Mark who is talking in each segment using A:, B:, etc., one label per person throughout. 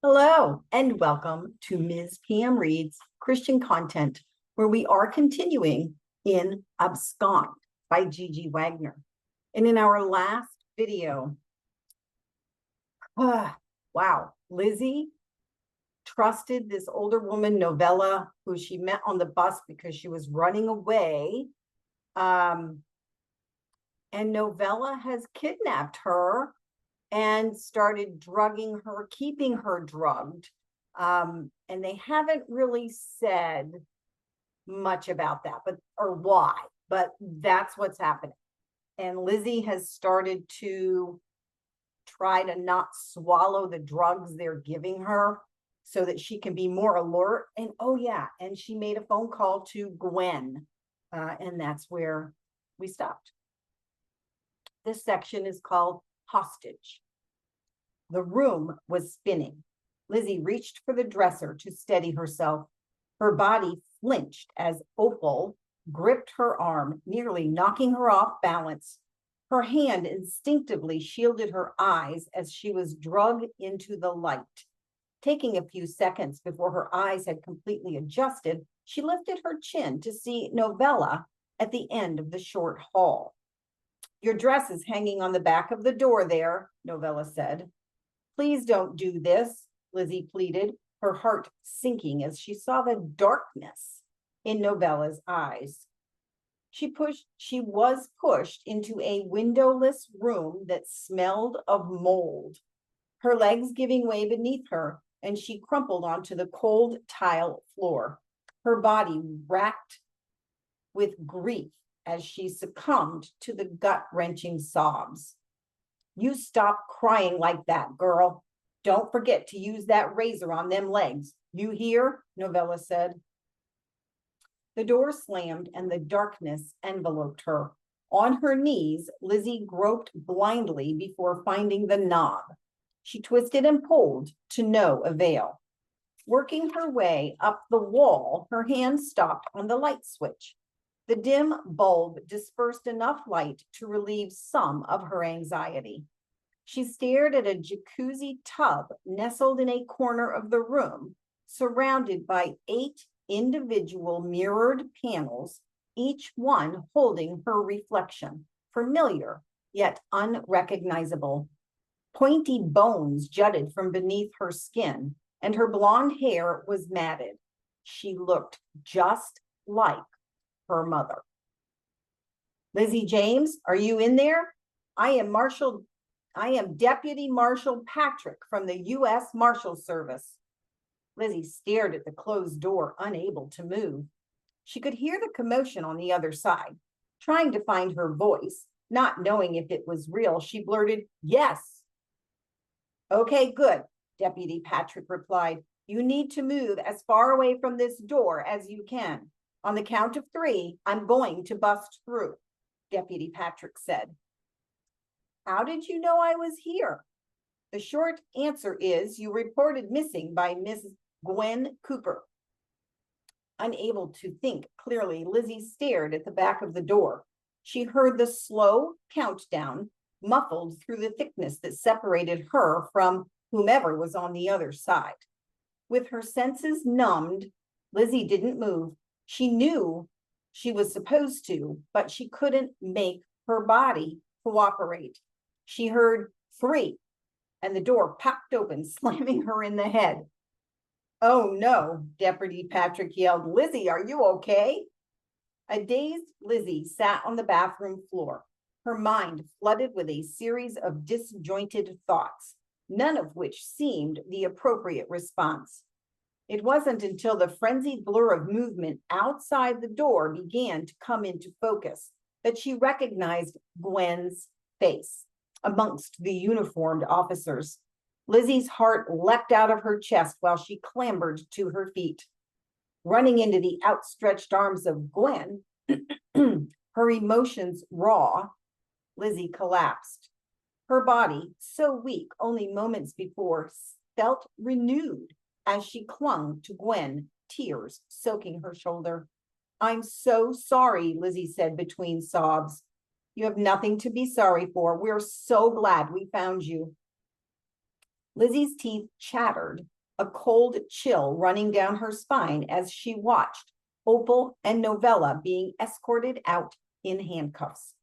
A: Hello, and welcome to Ms. PM Reads Christian Content, where we are continuing in Abscond by GG Wagner. And in our last video, wow, Lyzee trusted this older woman, Novella, who she met on the bus because she was running away. And Novella has kidnapped her and started drugging her, keeping her drugged. And they haven't really said much about that, or why, but that's what's happening. And Lyzee has started to try to not swallow the drugs they're giving her so that she can be more alert. And oh yeah, and she made a phone call to Gwen, and that's where we stopped. This section is called Hostage. The room was spinning. Lyzee reached for the dresser to steady herself. Her body flinched as Opal gripped her arm, nearly knocking her off balance. Her hand instinctively shielded her eyes as she was drugged into the light. Taking a few seconds before her eyes had completely adjusted, she lifted her chin to see Novella at the end of the short hall. "Your dress is hanging on the back of the door there," Novella said. "Please don't do this," Lyzee pleaded, her heart sinking as she saw the darkness in Novella's eyes. She was pushed into a windowless room that smelled of mold, her legs giving way beneath her, and she crumpled onto the cold tile floor, her body racked with grief as she succumbed to the gut-wrenching sobs. "You stop crying like that, girl. Don't forget to use that razor on them legs. You hear?" Novella said. The door slammed and the darkness enveloped her. On her knees, Lyzee groped blindly before finding the knob. She twisted and pulled to no avail. Working her way up the wall, her hand stopped on the light switch. The dim bulb dispersed enough light to relieve some of her anxiety. She stared at a jacuzzi tub nestled in a corner of the room, surrounded by 8 individual mirrored panels, each one holding her reflection, familiar yet unrecognizable. Pointy bones jutted from beneath her skin, and her blonde hair was matted. She looked just like her mother. "Lyzee James, are you in there? I am Deputy Marshal Patrick from the U.S. Marshal Service." Lyzee stared at the closed door, unable to move. She could hear the commotion on the other side. Trying to find her voice, not knowing if it was real, she blurted, "Yes." "Okay, good," Deputy Patrick replied. "You need to move as far away from this door as you can. On the count of 3, I'm going to bust through," Deputy Patrick said. "How did you know I was here?" "The short answer is you reported missing by Miss Gwen Cooper." Unable to think clearly, Lyzee stared at the back of the door. She heard the slow countdown, muffled through the thickness that separated her from whomever was on the other side. With her senses numbed, Lyzee didn't move. She knew she was supposed to, but she couldn't make her body cooperate. She heard 3, and the door popped open, slamming her in the head. "Oh no," Deputy Patrick yelled. "Lyzee, are you okay?" A dazed Lyzee sat on the bathroom floor, her mind flooded with a series of disjointed thoughts, none of which seemed the appropriate response. It wasn't until the frenzied blur of movement outside the door began to come into focus that she recognized Gwen's face amongst the uniformed officers. Lyzee's heart leapt out of her chest while she clambered to her feet. Running into the outstretched arms of Gwen, her emotions raw, Lyzee collapsed. Her body, so weak only moments before, felt renewed as she clung to Gwen, tears soaking her shoulder. "I'm so sorry," Lyzee said between sobs. "You have nothing to be sorry for. We're so glad we found you." Lyzee's teeth chattered a cold chill running down her spine as she watched Opal and Novella being escorted out in handcuffs.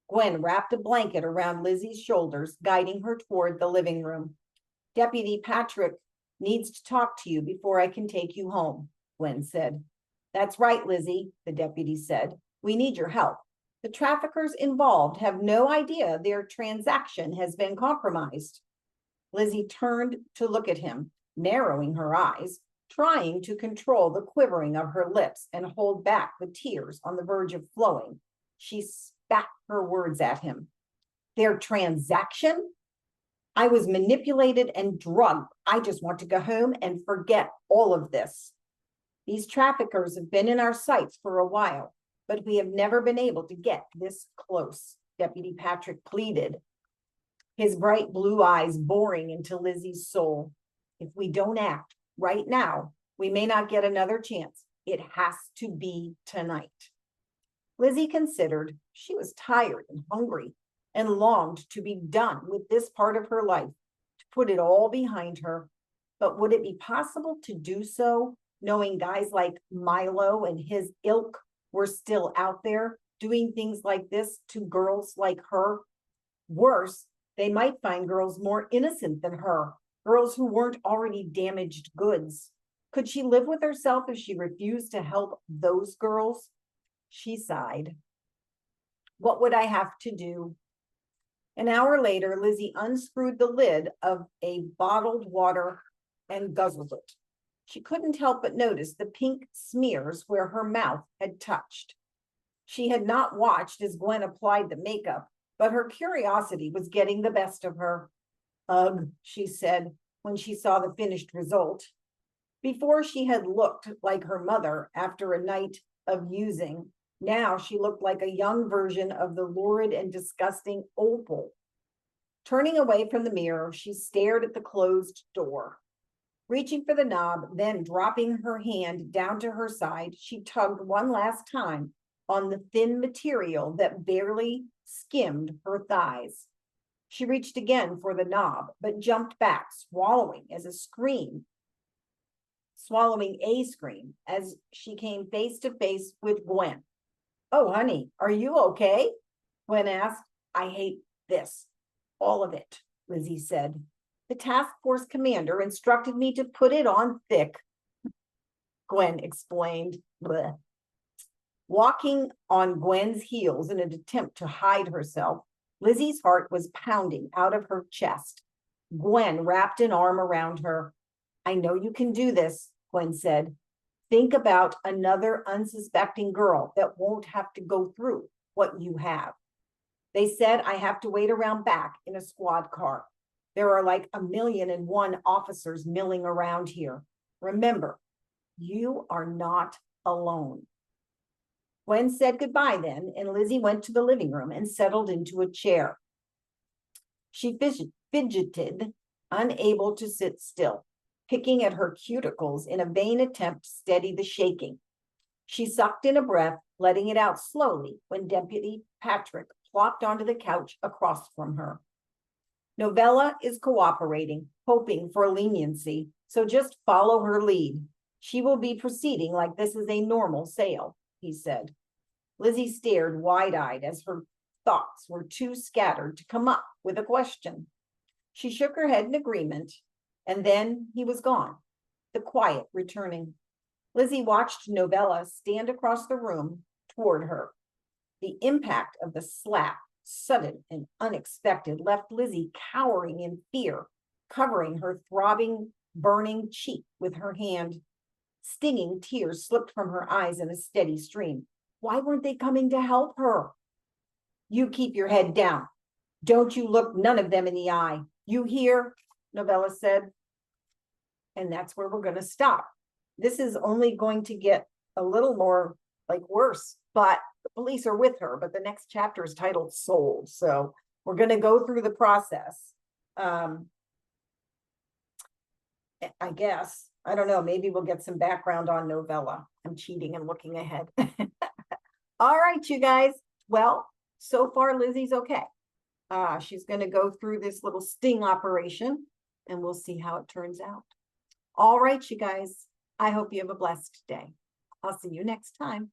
A: Gwen wrapped a blanket around Lyzee's shoulders, guiding her toward the living room. Deputy Patrick needs to talk to you before I can take you home, Gwen said. That's right, Lyzee, the deputy said. We need your help. The traffickers involved have no idea their transaction has been compromised. Lyzee turned to look at him, narrowing her eyes, trying to control the quivering of her lips and hold back the tears on the verge of flowing. She spat her words at him. Their transaction? I was manipulated and drugged. I just want to go home and forget all of this. These traffickers have been in our sights for a while, but we have never been able to get this close, Deputy Patrick pleaded, his bright blue eyes boring into Lyzee's soul. If we don't act right now, we may not get another chance. It has to be tonight. Lyzee considered. She was tired and hungry and longed to be done with this part of her life, to put it all behind her. But would it be possible to do so, knowing guys like Milo and his ilk were still out there doing things like this to girls like her? Worse, they might find girls more innocent than her, girls who weren't already damaged goods. Could she live with herself if she refused to help those girls? She sighed. What would I have to do? An hour later, Lyzee unscrewed the lid of a bottled water and guzzled it. She couldn't help but notice the pink smears where her mouth had touched. She had not watched as Gwen applied the makeup, but her curiosity was getting the best of her. Ugh, she said when she saw the finished result. Before she had looked like her mother after a night of using, now she looked like a young version of the lurid and disgusting Opal. Turning away from the mirror, she stared at the closed door. Reaching for the knob, then dropping her hand down to her side, she tugged one last time on the thin material that barely skimmed her thighs. She reached again for the knob, but jumped back, swallowing a scream as she came face to face with Gwen. Oh, honey, are you okay? Gwen asked. I hate this. All of it, Lyzee said. The task force commander instructed me to put it on thick. Gwen explained. Bleh. Walking on Gwen's heels in an attempt to hide herself, Lyzee's heart was pounding out of her chest. Gwen wrapped an arm around her. I know you can do this, Gwen said. Think about another unsuspecting girl that won't have to go through what you have. They said I have to wait around back in a squad car. There are like 1,000,001 officers milling around here. Remember, you are not alone. Gwen said goodbye then, and Lyzee went to the living room and settled into a chair. She fidgeted, unable to sit still, picking at her cuticles in a vain attempt to steady the shaking. She sucked in a breath, letting it out slowly when Deputy Patrick plopped onto the couch across from her. Novella is cooperating, hoping for leniency, so just follow her lead. She will be proceeding like this is a normal sale, he said. Lyzee stared wide-eyed as her thoughts were too scattered to come up with a question. She shook her head in agreement, and then he was gone, the quiet returning. Lyzee watched Novella stand across the room toward her. The impact of the slap, sudden and unexpected, left Lyzee cowering in fear, covering her throbbing, burning cheek with her hand. Stinging tears slipped from her eyes in a steady stream. Why weren't they coming to help her? You keep your head down. Don't you look none of them in the eye. You hear? Novella said. And that's where we're going to stop. This is only going to get a little more worse, but the police are with her. But the next chapter is titled Sold. So we're going to go through the process. I guess. I don't know. Maybe we'll get some background on Novella. I'm cheating and looking ahead. All right, you guys. Well, so far, Lyzee's okay. She's going to go through this little sting operation, and we'll see how it turns out. All right, you guys. I hope you have a blessed day. I'll see you next time.